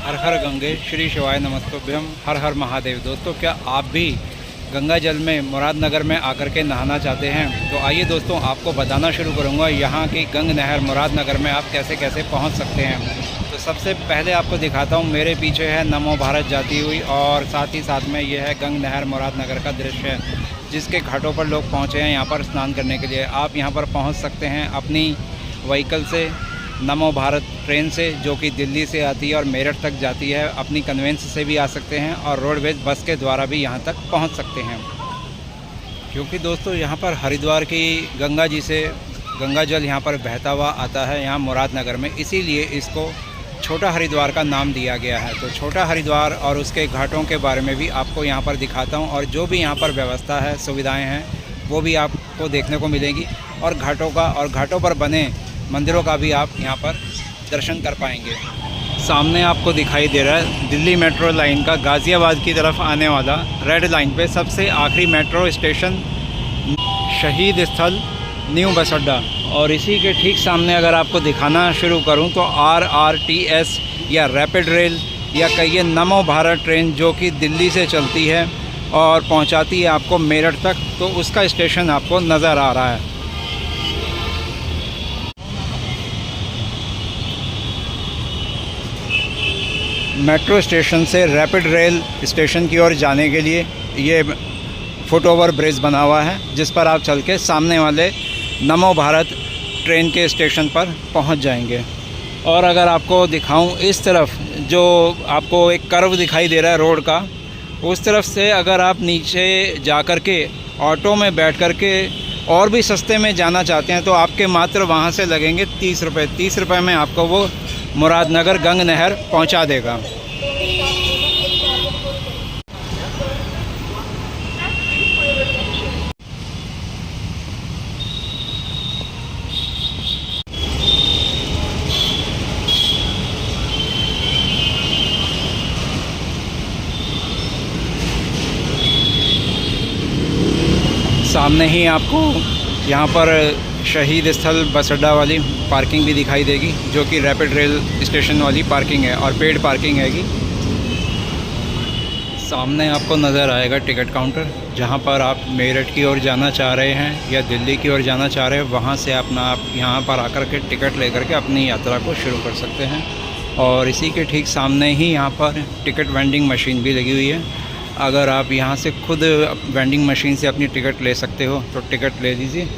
हर हर गंगे श्री शिवाय नमस्तुभ्यम। हर हर महादेव। दोस्तों, क्या आप भी गंगा जल में मुरादनगर में आकर के नहाना चाहते हैं? तो आइए दोस्तों, आपको बताना शुरू करूंगा यहाँ की गंग नहर मुरादनगर में आप कैसे कैसे पहुँच सकते हैं। तो सबसे पहले आपको दिखाता हूँ, मेरे पीछे है नमो भारत जाती हुई और साथ ही साथ में ये है गंग नहर मुरादनगर का दृश्य, जिसके घाटों पर लोग पहुँचे हैं यहाँ पर स्नान करने के लिए। आप यहाँ पर पहुँच सकते हैं अपनी व्हीकल से, नमो भारत ट्रेन से जो कि दिल्ली से आती है और मेरठ तक जाती है। अपनी कन्वेंस से भी आ सकते हैं और रोडवेज बस के द्वारा भी यहाँ तक पहुँच सकते हैं। क्योंकि दोस्तों यहाँ पर हरिद्वार की गंगा जी से गंगा जल यहाँ पर बहता हुआ आता है यहाँ मुरादनगर में, इसीलिए इसको छोटा हरिद्वार का नाम दिया गया है। तो छोटा हरिद्वार और उसके घाटों के बारे में भी आपको यहाँ पर दिखाता हूँ, और जो भी यहाँ पर व्यवस्था है, सुविधाएँ हैं, वो भी आपको देखने को मिलेगी। और घाटों का और घाटों पर बने मंदिरों का भी आप यहाँ पर दर्शन कर पाएंगे। सामने आपको दिखाई दे रहा है दिल्ली मेट्रो लाइन का गाज़ियाबाद की तरफ आने वाला रेड लाइन पे सबसे आखिरी मेट्रो स्टेशन शहीद स्थल न्यू बस अड्डा। और इसी के ठीक सामने अगर आपको दिखाना शुरू करूं तो RRTS या रैपिड रेल या कहिए नमो भारत ट्रेन जो कि दिल्ली से चलती है और पहुंचाती है आपको मेरठ तक, तो उसका स्टेशन आपको नज़र आ रहा है। मेट्रो स्टेशन से रैपिड रेल स्टेशन की ओर जाने के लिए ये फुटओवर ब्रिज बना हुआ है, जिस पर आप चल के सामने वाले नमो भारत ट्रेन के स्टेशन पर पहुंच जाएंगे। और अगर आपको दिखाऊं, इस तरफ जो आपको एक कर्व दिखाई दे रहा है रोड का, उस तरफ से अगर आप नीचे जा कर के ऑटो में बैठ कर के और भी सस्ते में जाना चाहते हैं तो आपके मात्र वहां से लगेंगे 30 रुपये। 30 रुपये में आपको वो मुरादनगर गंग नहर पहुंचा देगा। सामने ही आपको यहाँ पर शहीद स्थल बस अड्डा वाली पार्किंग भी दिखाई देगी, जो कि रैपिड रेल स्टेशन वाली पार्किंग है और पेड पार्किंग हैगी। सामने आपको नज़र आएगा टिकट काउंटर, जहाँ पर आप मेरठ की ओर जाना चाह रहे हैं या दिल्ली की ओर जाना चाह रहे हैं, वहाँ से आप यहाँ पर आकर के टिकट लेकर के अपनी यात्रा को शुरू कर सकते हैं। और इसी के ठीक सामने ही यहाँ पर टिकट वेंडिंग मशीन भी लगी हुई है। अगर आप यहाँ से खुद वेंडिंग मशीन से अपनी टिकट ले सकते हो तो टिकट ले लीजिए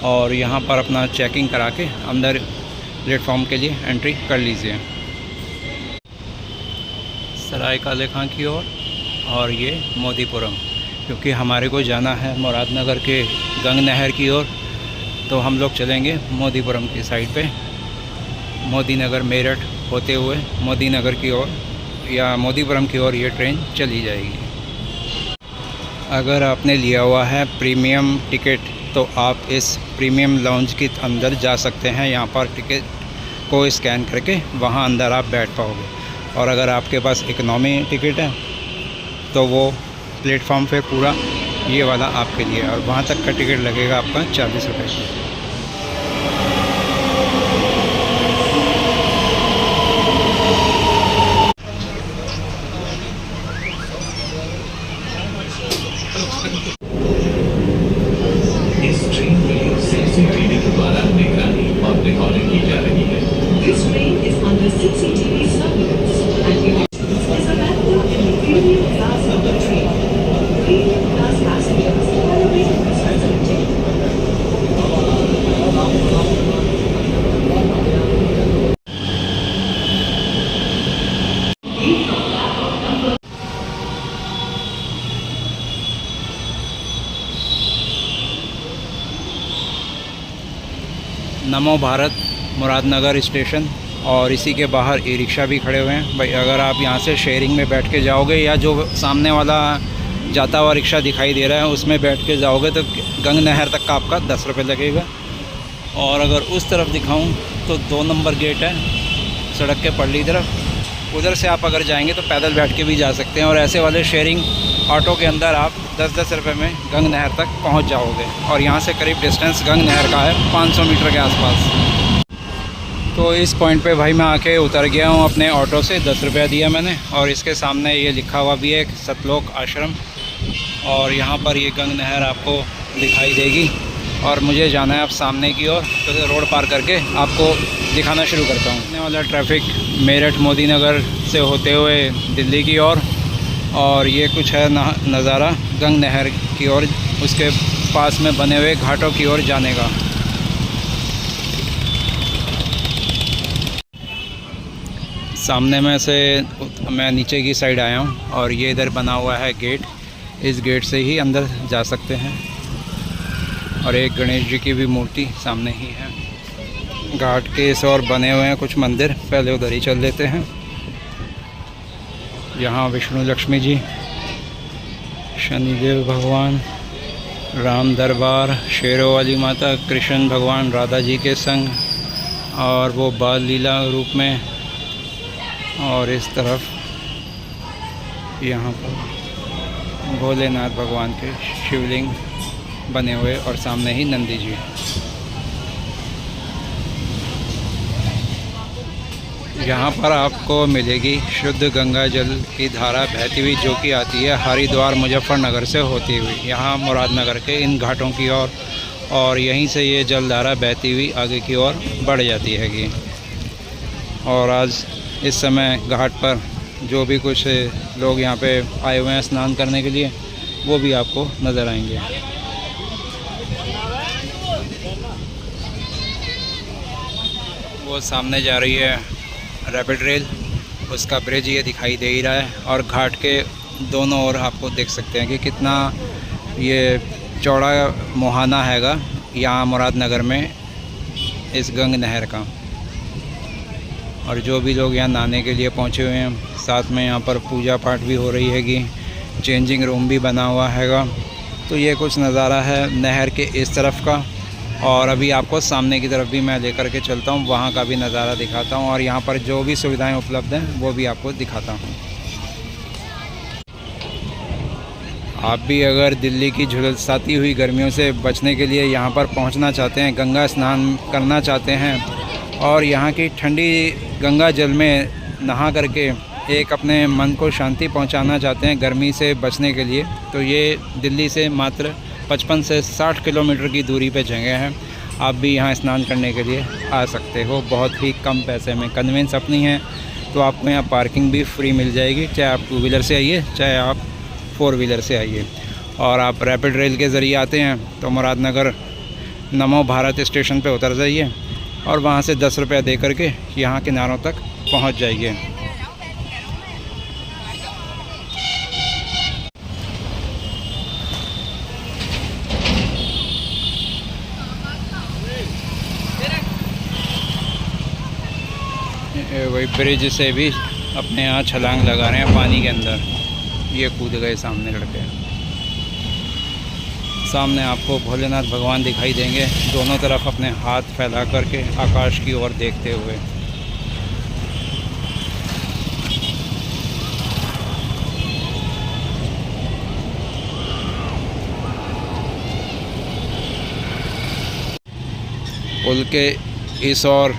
और यहाँ पर अपना चेकिंग करा के अंदर प्लेटफॉर्म के लिए एंट्री कर लीजिए। सराय काले खां की ओर और ये मोदीपुरम, क्योंकि हमारे को जाना है मुरादनगर के गंग नहर की ओर, तो हम लोग चलेंगे मोदीपुरम की साइड पे। मोदीनगर मेरठ होते हुए मोदीनगर की ओर या मोदीपुरम की ओर ये ट्रेन चली जाएगी। अगर आपने लिया हुआ है प्रीमियम टिकट तो आप इस प्रीमियम लाउंज के अंदर जा सकते हैं। यहाँ पर टिकट को स्कैन करके वहाँ अंदर आप बैठ पाओगे। और अगर आपके पास इकनॉमी टिकट है तो वो प्लेटफॉर्म पे पूरा ये वाला आपके लिए, और वहाँ तक का टिकट लगेगा आपका 40 रुपये की। इस ट्रेन में सीसीटीवी द्वारा निगरानी और रिकॉर्डिंग की जा रही है। This train is under CCTV surveillance and it is available in the premium class of the train. Premium class passengers are awaiting this facility. NaMo Bharat Muradnagar station, और इसी के बाहर ई रिक्शा भी खड़े हुए हैं। भाई अगर आप यहाँ से शेयरिंग में बैठ के जाओगे या जो सामने वाला जाता हुआ रिक्शा दिखाई दे रहा है उसमें बैठ के जाओगे तो गंग नहर तक का आपका 10 रुपये लगेगा। और अगर उस तरफ दिखाऊं तो 2 नंबर गेट है सड़क के पड़ली तरफ, उधर से आप अगर जाएंगे तो पैदल बैठ के भी जा सकते हैं। और ऐसे वाले शेयरिंग ऑटो के अंदर आप 10-10 रुपये में गंग नहर तक पहुंच जाओगे। और यहाँ से करीब डिस्टेंस गंग नहर का है 500 मीटर के आसपास। तो इस पॉइंट पे भाई मैं आके उतर गया हूँ अपने ऑटो से, 10 रुपया दिया मैंने। और इसके सामने ये लिखा हुआ भी है सतलोक आश्रम, और यहाँ पर ये गंग नहर आपको दिखाई देगी। और मुझे जाना है अब सामने की ओर, तो रोड पार करके आपको दिखाना शुरू करता हूँ। आने वाला ट्रैफिक मेरठ मोदी नगर से होते हुए दिल्ली की ओर, और ये कुछ है नज़ारा गंग नहर की ओर, उसके पास में बने हुए घाटों की ओर जाने का। सामने में से मैं नीचे की साइड आया हूँ, और ये इधर बना हुआ है गेट, इस गेट से ही अंदर जा सकते हैं। और एक गणेश जी की भी मूर्ति सामने ही है। घाट के इस ओर बने हुए हैं कुछ मंदिर, पहले उधर ही चल लेते हैं। यहाँ विष्णु लक्ष्मी जी, शनिदेव भगवान, राम दरबार, शेरों वाली माता, कृष्ण भगवान राधा जी के संग, और वो बाल लीला रूप में। और इस तरफ यहाँ पर भोलेनाथ भगवान के शिवलिंग बने हुए, और सामने ही नंदी जी। यहाँ पर आपको मिलेगी शुद्ध गंगा जल की धारा बहती हुई, जो कि आती है हरिद्वार मुजफ्फरनगर से होती हुई यहाँ मुरादनगर के इन घाटों की ओर, और यहीं से ये जल धारा बहती हुई आगे की ओर बढ़ जाती हैगी। और आज इस समय घाट पर जो भी कुछ लोग यहाँ पे आए हुए हैं स्नान करने के लिए, वो भी आपको नज़र आएंगे। वो सामने जा रही है रैपिड रेल, उसका ब्रिज ये दिखाई दे ही रहा है। और घाट के दोनों ओर आपको देख सकते हैं कि कितना ये चौड़ा मुहाना हैगा यहाँ मुरादनगर में इस गंग नहर का। और जो भी लोग यहाँ नहाने के लिए पहुँचे हुए हैं, साथ में यहाँ पर पूजा पाठ भी हो रही हैगी, चेंजिंग रूम भी बना हुआ हैगा। तो ये कुछ नज़ारा है नहर के इस तरफ का। और अभी आपको सामने की तरफ भी मैं लेकर के चलता हूँ, वहाँ का भी नज़ारा दिखाता हूँ, और यहाँ पर जो भी सुविधाएं उपलब्ध हैं वो भी आपको दिखाता हूँ। आप भी अगर दिल्ली की झुलसाती हुई गर्मियों से बचने के लिए यहाँ पर पहुँचना चाहते हैं, गंगा स्नान करना चाहते हैं, और यहाँ की ठंडी गंगा जल में नहा करके एक अपने मन को शांति पहुँचाना चाहते हैं गर्मी से बचने के लिए, तो ये दिल्ली से मात्र 55 से 60 किलोमीटर की दूरी पे जगह है। आप भी यहाँ स्नान करने के लिए आ सकते हो, बहुत ही कम पैसे में। कन्वेंस अपनी है, तो आपको यहाँ पार्किंग भी फ्री मिल जाएगी, चाहे आप 2 व्हीलर से आइए, चाहे आप 4 व्हीलर से आइए। और आप रैपिड रेल के ज़रिए आते हैं तो मुरादनगर नमो भारत स्टेशन पे उतर जाइए, और वहाँ से 10 रुपया दे करके यहाँ किनारों तक पहुँच जाइए। वही ब्रिज से भी अपने यहाँ छलांग लगा रहे हैं पानी के अंदर, ये कूद गए सामने लड़के। सामने आपको भोलेनाथ भगवान दिखाई देंगे, दोनों तरफ अपने हाथ फैला करके आकाश की ओर देखते हुए। पुल के इस ओर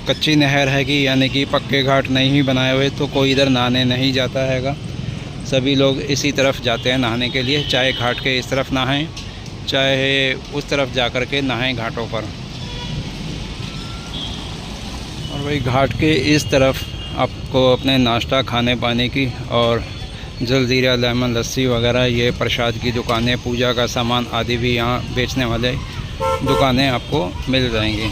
कच्ची नहर हैगी, यानी कि पक्के घाट नहीं बनाए हुए, तो कोई इधर नहाने नहीं जाता हैगा। सभी लोग इसी तरफ जाते हैं नहाने के लिए, चाहे घाट के इस तरफ नहाएं, चाहे उस तरफ जा कर के नहाएं घाटों पर। और वही घाट के इस तरफ आपको अपने नाश्ता खाने पाने की और जलजीरा लेमन लस्सी वगैरह ये प्रसाद की दुकानें, पूजा का सामान आदि भी यहाँ बेचने वाले दुकानें आपको मिल जाएंगी।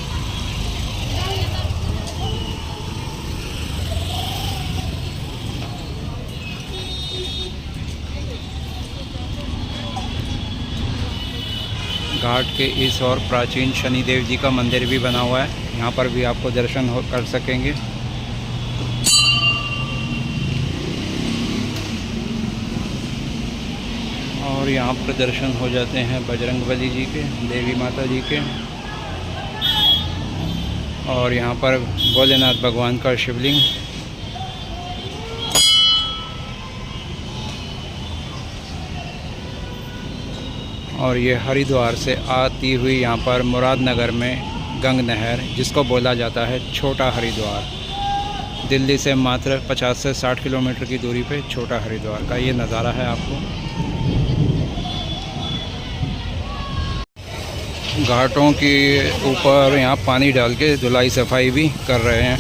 घाट के इस और प्राचीन शनिदेव जी का मंदिर भी बना हुआ है, यहाँ पर भी आपको दर्शन कर सकेंगे। और यहाँ पर दर्शन हो जाते हैं बजरंगबली जी के, देवी माता जी के, और यहाँ पर भोलेनाथ भगवान का शिवलिंग। और ये हरिद्वार से आती हुई यहाँ पर मुरादनगर में गंग नहर, जिसको बोला जाता है छोटा हरिद्वार। दिल्ली से मात्र 50 से 60 किलोमीटर की दूरी पे छोटा हरिद्वार का ये नज़ारा है आपको। घाटों के ऊपर यहाँ पानी डाल के धुलाई सफाई भी कर रहे हैं।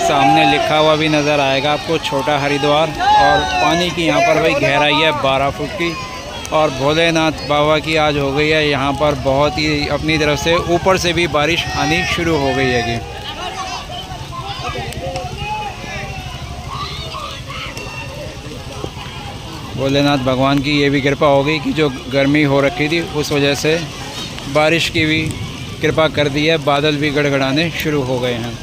सामने लिखा हुआ भी नज़र आएगा आपको छोटा हरिद्वार, और पानी की यहाँ पर भाई गहराई है 12 फुट की। और भोलेनाथ बाबा की आज हो गई है यहाँ पर बहुत ही अपनी तरफ से ऊपर से भी बारिश आनी शुरू हो गई है कि भोलेनाथ भगवान की ये भी कृपा हो गई कि जो गर्मी हो रखी थी उस वजह से बारिश की भी कृपा कर दी है, बादल भी गड़गड़ाने शुरू हो गए हैं।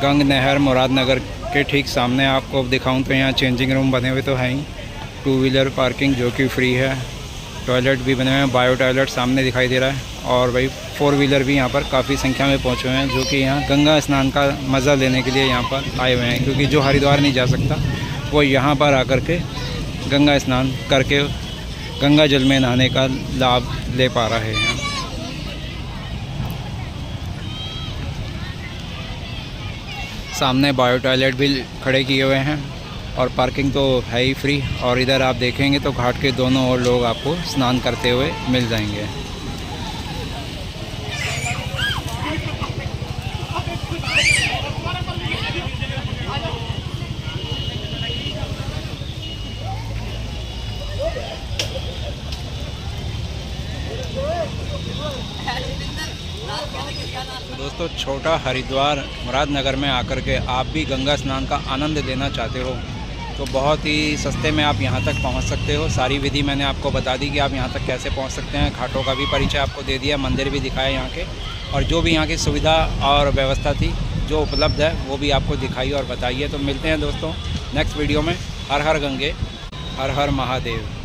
गंग नहर मुरादनगर के ठीक सामने आपको दिखाऊं तो यहाँ चेंजिंग रूम बने हुए तो हैं ही, 2 व्हीलर पार्किंग जो कि फ्री है, टॉयलेट भी बने हुए हैं, बायो टॉयलेट सामने दिखाई दे रहा है। और भाई 4 व्हीलर भी यहाँ पर काफ़ी संख्या में पहुँचे हुए हैं, जो कि यहाँ गंगा स्नान का मज़ा लेने के लिए यहाँ पर आए हुए हैं, क्योंकि जो हरिद्वार नहीं जा सकता वो यहाँ पर आकर के गंगा स्नान करके गंगा जल में नहाने का लाभ ले पा रहे हैं। सामने बायो टॉयलेट भी खड़े किए हुए हैं और पार्किंग तो है ही फ्री। और इधर आप देखेंगे तो घाट के दोनों ओर लोग आपको स्नान करते हुए मिल जाएंगे। दोस्तों छोटा हरिद्वार मुरादनगर में आकर के आप भी गंगा स्नान का आनंद लेना चाहते हो तो बहुत ही सस्ते में आप यहां तक पहुंच सकते हो। सारी विधि मैंने आपको बता दी कि आप यहां तक कैसे पहुंच सकते हैं। घाटों का भी परिचय आपको दे दिया, मंदिर भी दिखाया यहाँ के, और जो भी यहाँ की सुविधा और व्यवस्था थी जो उपलब्ध है वो भी आपको दिखाई और बताइए। तो मिलते हैं दोस्तों नेक्स्ट वीडियो में। हर हर गंगे, हर हर महादेव।